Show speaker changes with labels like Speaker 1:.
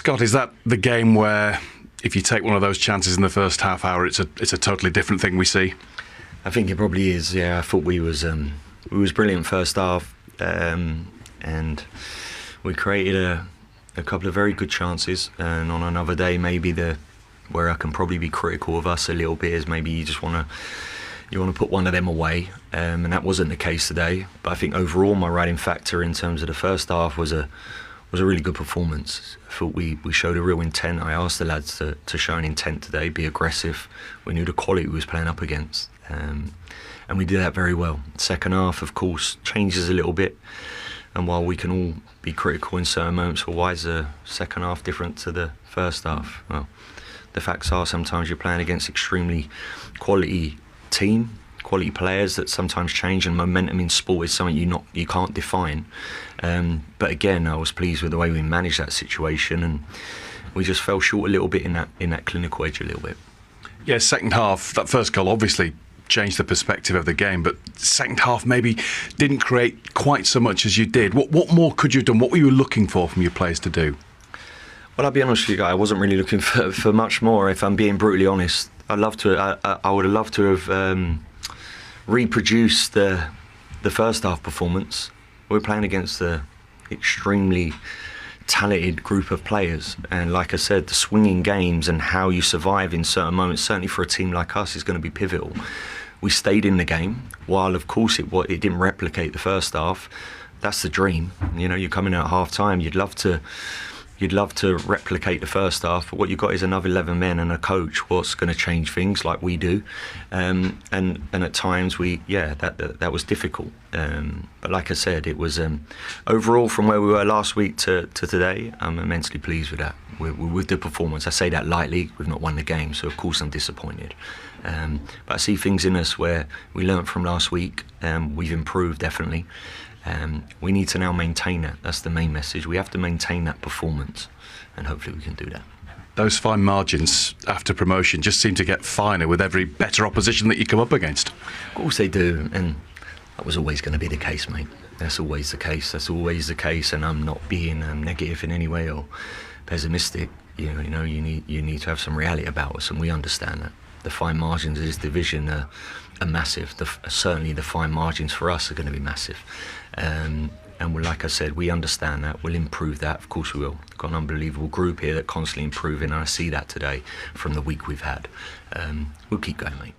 Speaker 1: Scott, is that the game where if you take one of those chances in the first half hour, it's a totally different thing we see?
Speaker 2: I think it probably is. Yeah, I thought we was brilliant first half, and we created a couple of very good chances. And on another day, maybe where I can probably be critical of us a little bit is maybe you want to put one of them away, and that wasn't the case today. But I think overall, my riding factor in terms of the first half was a really good performance. I thought we showed a real intent. I asked the lads to show an intent today, be aggressive. We knew the quality we was playing up against, and we did that very well. Second half, of course, changes a little bit, and while we can all be critical in certain moments, well, why is the second half different to the first half? Well, the facts are sometimes you're playing against extremely quality quality players that sometimes change, and momentum in sport is something you can't define. But again, I was pleased with the way we managed that situation, and we just fell short a little bit in that clinical edge a little bit.
Speaker 1: Yeah, second half, that first goal obviously changed the perspective of the game, but second half maybe didn't create quite so much as you did. What more could you have done? What were you looking for from your players to do?
Speaker 2: Well, I'll be honest with you, I wasn't really looking for much more, if I'm being brutally honest. I would have loved to have reproduced the first half performance. We're playing against an extremely talented group of players, and like I said, the swinging games and how you survive in certain moments, certainly for a team like us, is going to be pivotal. We stayed in the game, while of course it didn't replicate the first half. That's the dream. You know, you're coming out at half time, you'd love to replicate the first half, but what you've got is another 11 men and a coach what's going to change things like we do, and at times that was difficult, but like I said, it was overall from where we were last week to today, I'm immensely pleased with that, with the performance. I say that lightly, we've not won the game, so of course I'm disappointed, but I see things in us where we learnt from last week, we've improved definitely. We need to now maintain that. That's the main message. We have to maintain that performance, and hopefully we can do that.
Speaker 1: Those fine margins after promotion just seem to get finer with every better opposition that you come up against.
Speaker 2: Of course they do, and that was always going to be the case, mate. That's always the case. That's always the case, and I'm not being negative in any way or pessimistic. You know, you need to have some reality about us, and we understand that. The fine margins of this division are massive. Certainly the fine margins for us are going to be massive. And like I said, we understand that. We'll improve that. Of course we will. We've got an unbelievable group here that constantly improving, and I see that today from the week we've had. We'll keep going, mate.